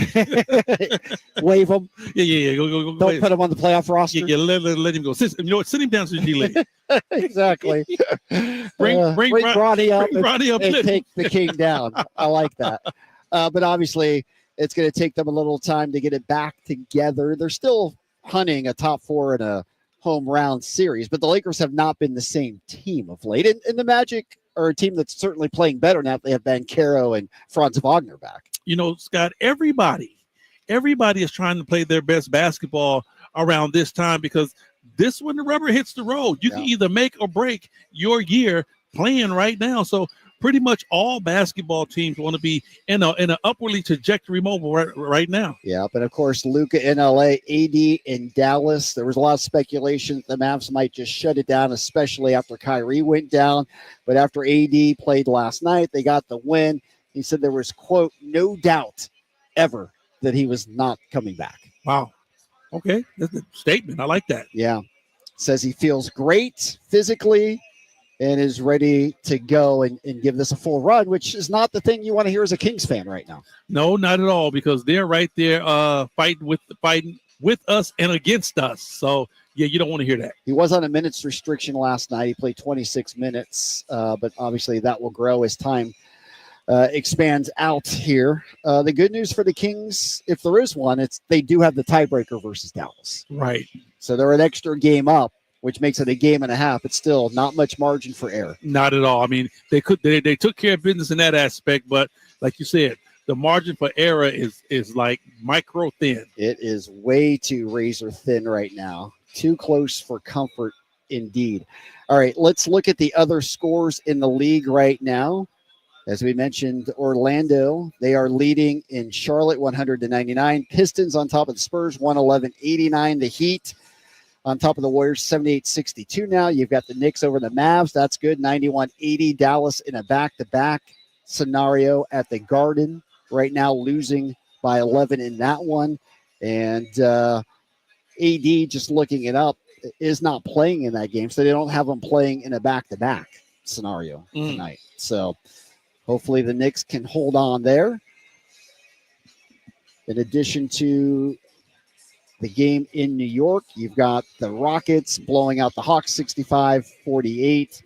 Wave him. Yeah. Go. Don't put him on the playoff roster. Yeah, let him go. Sit him down so he leave. Exactly. Bring Bronny up, and take the king down. I like that. But obviously, it's going to take them a little time to get it back together. They're still hunting a top 4 in a home round series, but the Lakers have not been the same team of late. And the Magic are a team that's certainly playing better now that they have Banchero and Franz Wagner back. You know, Scott, everybody is trying to play their best basketball around this time, because this when the rubber hits the road. You can either make or break your year playing right now. So pretty much all basketball teams want to be in an upwardly trajectory mobile right now. Yeah, but of course, Luka in LA, AD in Dallas. There was a lot of speculation that the Mavs might just shut it down, especially after Kyrie went down. But after AD played last night, they got the win. He said there was, quote, no doubt ever that he was not coming back. Wow. Okay. That's a statement. I like that. Yeah. Says he feels great physically and is ready to go and give this a full run, which is not the thing you want to hear as a Kings fan right now. No, not at all, because they're right there fighting with us and against us. So, yeah, you don't want to hear that. He was on a minutes restriction last night. He played 26 minutes, but obviously that will grow as time expands out here. The good news for the Kings, if there is one, it's they do have the tiebreaker versus Dallas. Right. So they're an extra game up, which makes it a game and a half. It's still not much margin for error. Not at all. I mean, they took care of business in that aspect, but like you said, the margin for error is like micro thin. It is way too razor thin right now. Too close for comfort indeed. All right, let's look at the other scores in the league right now. As we mentioned, Orlando, they are leading in Charlotte 100-99. Pistons on top of the Spurs 111-89. The Heat on top of the Warriors 78-62 now. You've got the Knicks over the Mavs. That's good. 91-80. Dallas in a back-to-back scenario at the Garden right now, losing by 11 in that one. And AD, just looking it up, is not playing in that game. So they don't have him playing in a back-to-back scenario tonight. So hopefully the Knicks can hold on there. In addition to the game in New York, you've got the Rockets blowing out the Hawks 65-48.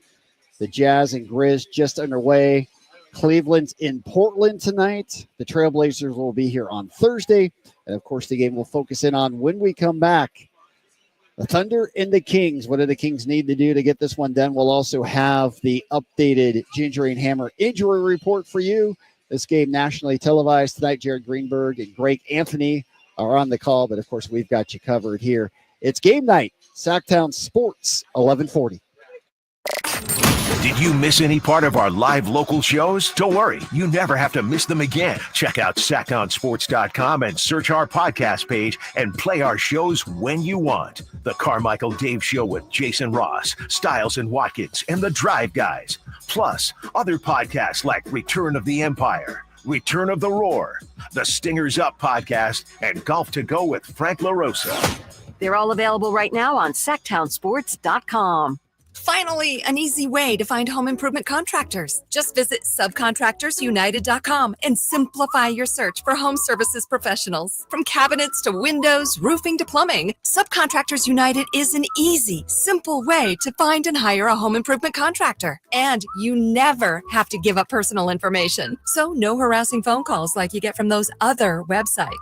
The Jazz and Grizz just underway. Cleveland's in Portland tonight. The Trailblazers will be here on Thursday. And, of course, the game will focus in on when we come back. The Thunder and the Kings. What do the Kings need to do to get this one done? We'll also have the updated Ginger and Hammer injury report for you. This game nationally televised tonight. Jared Greenberg and Greg Anthony are on the call, but of course we've got you covered here. It's game night. Sacktown Sports 1140. Did you miss any part of our live local shows? Don't worry, you never have to miss them again. Check out sacktownsports.com and search our podcast page and play our shows when you want. The Carmichael Dave Show with Jason Ross, Stiles and Watkins, and the Drive Guys. Plus, other podcasts like Return of the Empire, Return of the Roar, the Stingers Up podcast, and Golf to Go with Frank LaRosa. They're all available right now on sacktownsports.com. Finally, an easy way to find home improvement contractors. Just visit subcontractorsunited.com and simplify your search for home services professionals. From cabinets to windows, roofing to plumbing, Subcontractors United is an easy, simple way to find and hire a home improvement contractor. And you never have to give up personal information. So no harassing phone calls like you get from those other websites.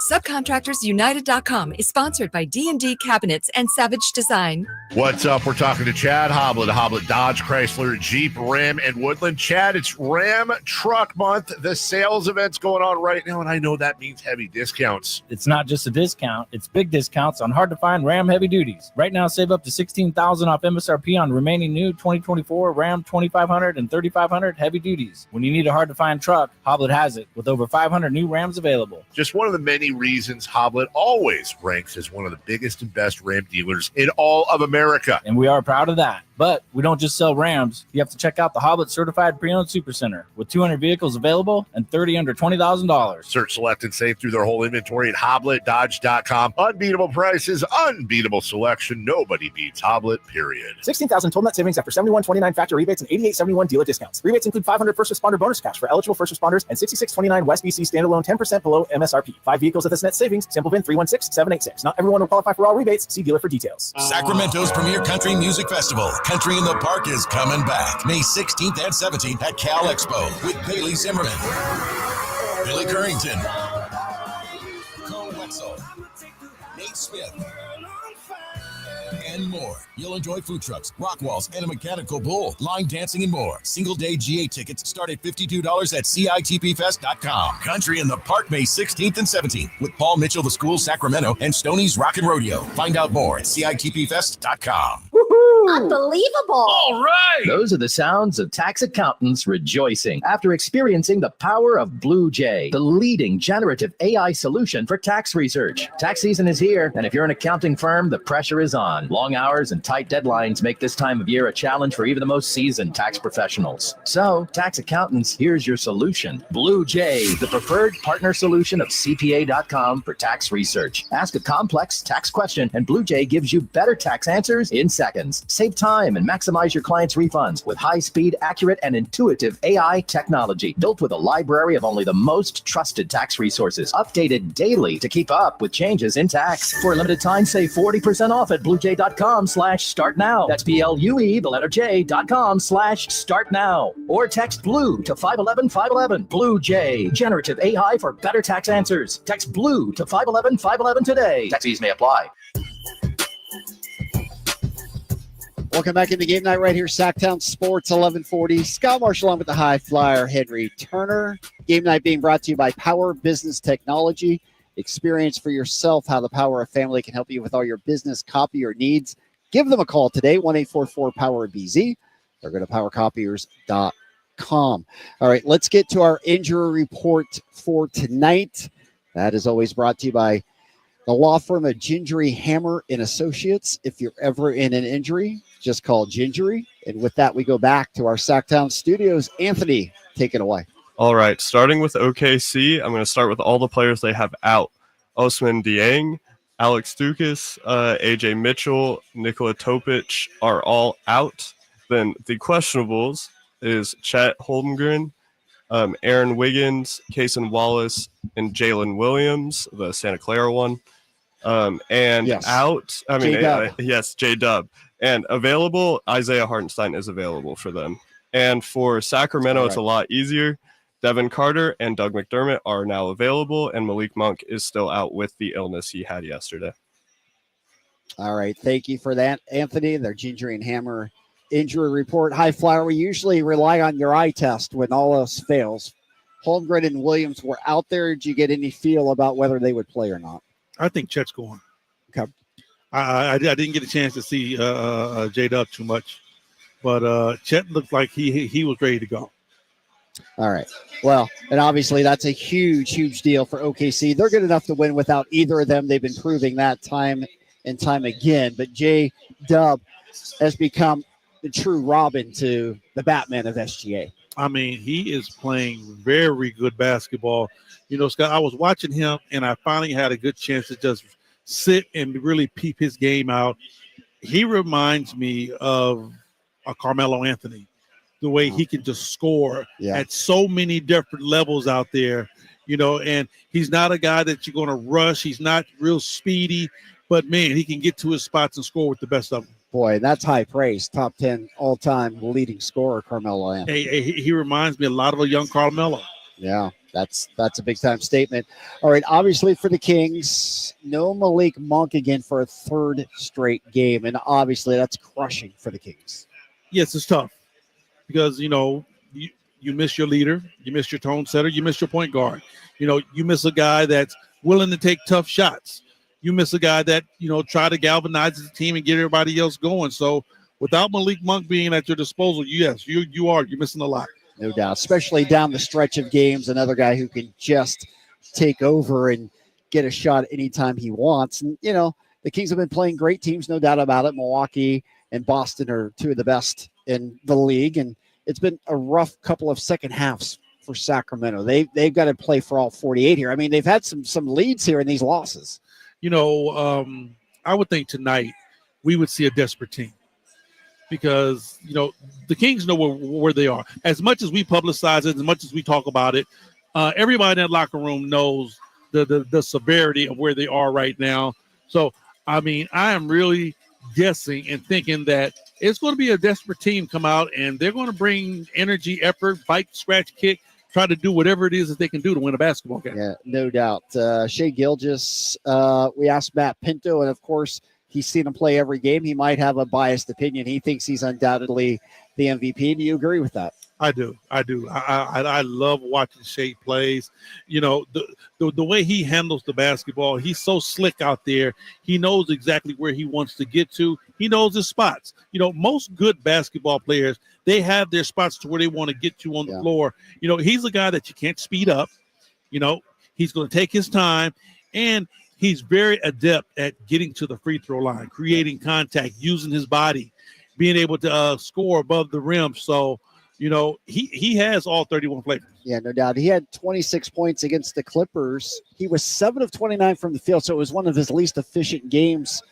SubcontractorsUnited.com is sponsored by D&D Cabinets and Savage Design. What's up? We're talking to Chad Hoblet, Hoblet Dodge, Chrysler, Jeep, Ram, and Woodland. Chad, it's Ram Truck Month. The sales event's going on right now, and I know that means heavy discounts. It's not just a discount, it's big discounts on hard-to-find Ram heavy duties. Right now, save up to $16,000 off MSRP on remaining new 2024 Ram 2500 and 3500 heavy duties. When you need a hard-to-find truck, Hoblet has it, with over 500 new Rams available. Just one of the many reasons Hoblet always ranks as one of the biggest and best Ram dealers in all of America. And we are proud of that. But we don't just sell Rams. You have to check out the Hoblet Certified Pre-Owned Supercenter with 200 vehicles available and 30 under $20,000. Search, select, and save through their whole inventory at HobletDodge.com. Unbeatable prices, unbeatable selection. Nobody beats Hoblet, period. 16,000 total net savings after 71.29 factor rebates and 88.71 dealer discounts. Rebates include 500 first responder bonus cash for eligible first responders and 66.29 West BC standalone 10% below MSRP. 5 vehicles at this net savings. Simple VIN 316786. Not everyone will qualify for all rebates. See dealer for details. Sacramento's premier country music festival, Country in the Park, is coming back May 16th and 17th at Cal Expo with Bailey Zimmerman, Billy Currington, Cole Wetzel, Nate Smith, and more. You'll enjoy food trucks, rock walls, and a mechanical bull, line dancing, and more. Single-day GA tickets start at $52 at CITPFest.com. Country in the Park, May 16th and 17th with Paul Mitchell, the School, Sacramento, and Stoney's Rockin' Rodeo. Find out more at CITPFest.com. Unbelievable. All right. Those are the sounds of tax accountants rejoicing after experiencing the power of Blue Jay, the leading generative AI solution for tax research. Tax season is here, and if you're an accounting firm, the pressure is on. Long hours and tight deadlines make this time of year a challenge for even the most seasoned tax professionals. So, tax accountants, here's your solution. Blue Jay, the preferred partner solution of CPA.com for tax research. Ask a complex tax question, and Blue Jay gives you better tax answers in seconds. Save time and maximize your clients' refunds with high-speed, accurate, and intuitive AI technology built with a library of only the most trusted tax resources, updated daily to keep up with changes in tax. For a limited time, save 40% off at bluejay.com/start now. That's BLUE, the letter J.com/start now. Or text BLUE to 511-511. Blue Jay, generative AI for better tax answers. Text BLUE to 511-511 today. Tax fees may apply. Welcome back into game night right here, Sacktown Sports 1140. Scott Marsh along with the high flyer, Henry Turner. Game night being brought to you by Power Business Technology. Experience for yourself how the power of family can help you with all your business copier needs. Give them a call today, 1-844-POWER-BZ, or go to powercopiers.com. All right, let's get to our injury report for tonight. That is always brought to you by the law firm of Gingery, Hammer and Associates. If you're ever in an injury, just call Gingery. And with that, we go back to our Sacktown studios. Anthony, take it away. All right, starting with OKC, I'm going to start with all the players they have out. Osman Dieng, Alex Dukas, AJ Mitchell, Nikola Topic are all out. Then the questionables is Chet Holmgren, Aaron Wiggins, Kaysen Wallace, and Jalen Williams, the Santa Clara one. And yes. Out, I mean, J-Dub. yes, J-Dub. And available, Isaiah Hartenstein is available for them. And for Sacramento, it's a lot easier. Devin Carter and Doug McDermott are now available, and Malik Monk is still out with the illness he had yesterday. All right, thank you for that, Anthony. Their Gingery and Hammer injury report. High flyer, we usually rely on your eye test when all else fails. Holmgren and Williams were out there. Did you get any feel about whether they would play or not? I think Chet's going. Okay. I didn't get a chance to see J-Dub too much, but Chet looked like he was ready to go. All right. Well, and obviously that's a huge, huge deal for OKC. They're good enough to win without either of them. They've been proving that time and time again. But J-Dub has become the true Robin to the Batman of SGA. I mean, he is playing very good basketball. You know, Scott, I was watching him, and I finally had a good chance to just sit and really peep his game out. He reminds me of a Carmelo Anthony, the way he can just score at so many different levels out there, you know, and he's not a guy that you're going to rush. He's not real speedy, but, man, he can get to his spots and score with the best of them. Boy, that's high praise. Top 10 all-time leading scorer, Carmelo Anthony. He reminds me a lot of a young Carmelo. Yeah. That's a big time statement. All right, obviously for the Kings, no Malik Monk again for a third straight game, and obviously that's crushing for the Kings. Yes, it's tough because you miss your leader, you miss your tone setter, you miss your point guard. You miss a guy that's willing to take tough shots. You miss a guy that try to galvanize the team and get everybody else going. So without Malik Monk being at your disposal, yes, you're missing a lot. No doubt, especially down the stretch of games. Another guy who can just take over and get a shot anytime he wants. And, the Kings have been playing great teams, no doubt about it. Milwaukee and Boston are two of the best in the league. And it's been a rough couple of second halves for Sacramento. They've got to play for all 48 here. I mean, they've had some leads here in these losses. I would think tonight we would see a desperate team. Because, the Kings know where they are. As much as we publicize it, as much as we talk about it, everybody in that locker room knows the severity of where they are right now. So, I am really guessing and thinking that it's going to be a desperate team come out, and they're going to bring energy, effort, fight, scratch, kick, try to do whatever it is that they can do to win a basketball game. Yeah, no doubt. Shea Gilgeous, we asked Matt Pinto, and, of course, he's seen him play every game. He might have a biased opinion. He thinks he's undoubtedly the MVP. Do you agree with that? I do. I love watching Shea plays. The way he handles the basketball, he's so slick out there. He knows exactly where he wants to get to. He knows his spots. Most good basketball players, they have their spots to where they want to get to on the floor. He's a guy that you can't speed up. He's going to take his time, and he's very adept at getting to the free throw line, creating contact, using his body, being able to score above the rim. So, he has all 31 flavors. Yeah, no doubt. He had 26 points against the Clippers. He was 7 of 29 from the field, so it was one of his least efficient games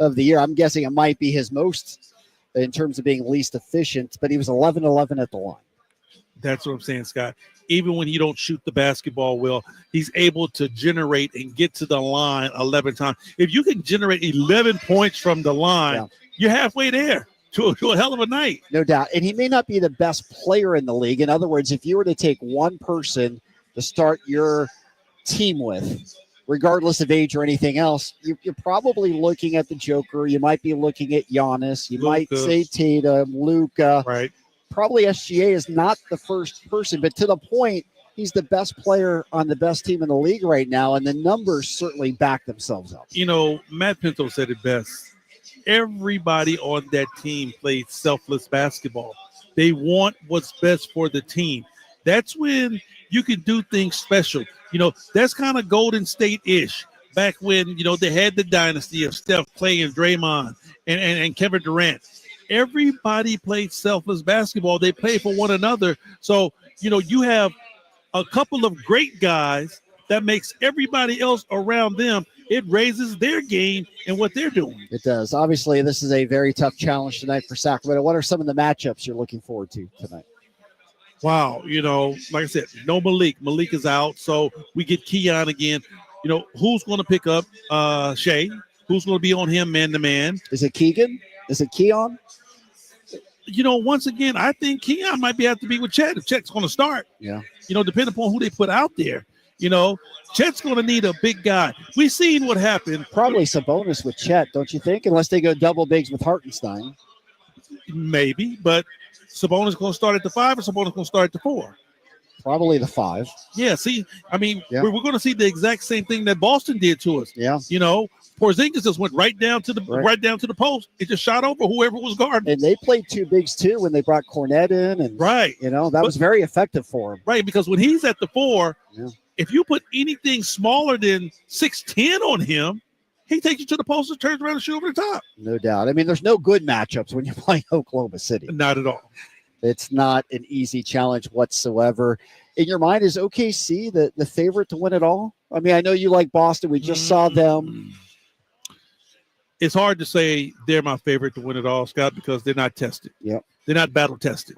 of the year. I'm guessing it might be his most in terms of being least efficient, but he was 11-11 at the line. That's what I'm saying, Scott. Even when he don't shoot the basketball well, he's able to generate and get to the line 11 times. If you can generate 11 points from the line, you're halfway there to a hell of a night. No doubt. And he may not be the best player in the league. In other words, if you were to take one person to start your team with, regardless of age or anything else, you're probably looking at the Joker. You might be looking at Giannis. You might say Tatum, Luka. Right. Probably SGA is not the first person, but to the point, he's the best player on the best team in the league right now, and the numbers certainly back themselves up. Matt Pinto said it best. Everybody on that team plays selfless basketball. They want what's best for the team. That's when you can do things special. That's kind of Golden State-ish. Back when, they had the dynasty of Steph, Clay, and Draymond, and Kevin Durant. Everybody played selfless basketball. They play for one another. So, you have a couple of great guys that makes everybody else around them, it raises their game and what they're doing. It does. Obviously, this is a very tough challenge tonight for Sacramento. What are some of the matchups you're looking forward to tonight? Wow. Like I said, no Malik. Malik is out. So we get Keon again. Who's going to pick up Shea? Who's going to be on him man-to-man? Is it Keegan? Is it Keon? Once again, I think Keon might have to be with Chet if Chet's going to start. Yeah. Depending upon who they put out there. Chet's going to need a big guy. We've seen what happened. Probably Sabonis with Chet, don't you think? Unless they go double bigs with Hartenstein. Maybe, but Sabonis going to start at the 5 or Sabonis going to start at the 4? Probably the 5. Yeah, see, we're going to see the exact same thing that Boston did to us. Yeah. Porzingis just went right down to the post. It just shot over whoever was guarding. And they played 2 bigs too when they brought Cornette in, and that was very effective for him. Right, because when he's at the 4, if you put anything smaller than 6'10" on him, he takes you to the post and turns around and shoot over the top. No doubt. There's no good matchups when you're playing Oklahoma City. Not at all. It's not an easy challenge whatsoever. In your mind, is OKC the favorite to win it all? I know you like Boston. We just saw them. It's hard to say they're my favorite to win it all, Scott, because they're not tested. Yep. They're not battle tested.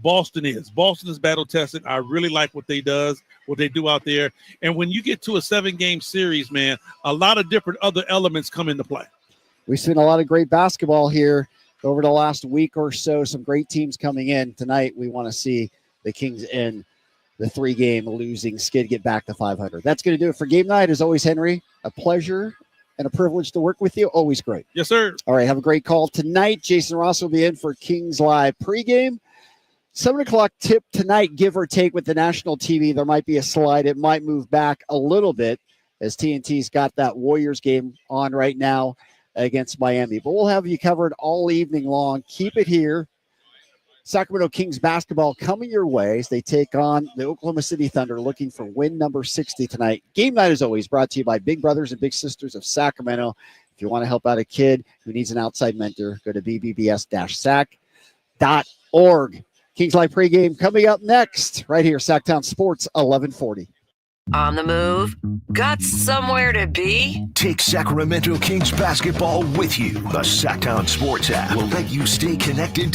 Boston is. Boston is battle tested. I really like what they do out there. And when you get to a 7-game series, man, a lot of different other elements come into play. We've seen a lot of great basketball here over the last week or so. Some great teams coming in. Tonight, we want to see the Kings in the 3-game losing skid get back to 500. That's going to do it for game night. As always, Henry, a pleasure and a privilege to work with you. Always great. Yes, sir. All right, have a great call tonight. Jason Ross will be in for Kings Live pregame. 7 o'clock tip tonight, give or take, with the national TV. There might be a slide. It might move back a little bit as TNT's got that Warriors game on right now against Miami. But we'll have you covered all evening long. Keep it here. Sacramento Kings basketball coming your way as they take on the Oklahoma City Thunder, looking for win number 60 tonight. Game night, as always, brought to you by Big Brothers and Big Sisters of Sacramento. If you want to help out a kid who needs an outside mentor, go to bbbs-sac.org. Kings Live pregame coming up next, right here, Sacktown Sports 1140. On the move? Got somewhere to be? Take Sacramento Kings basketball with you. The Sacktown Sports app will let you stay connected to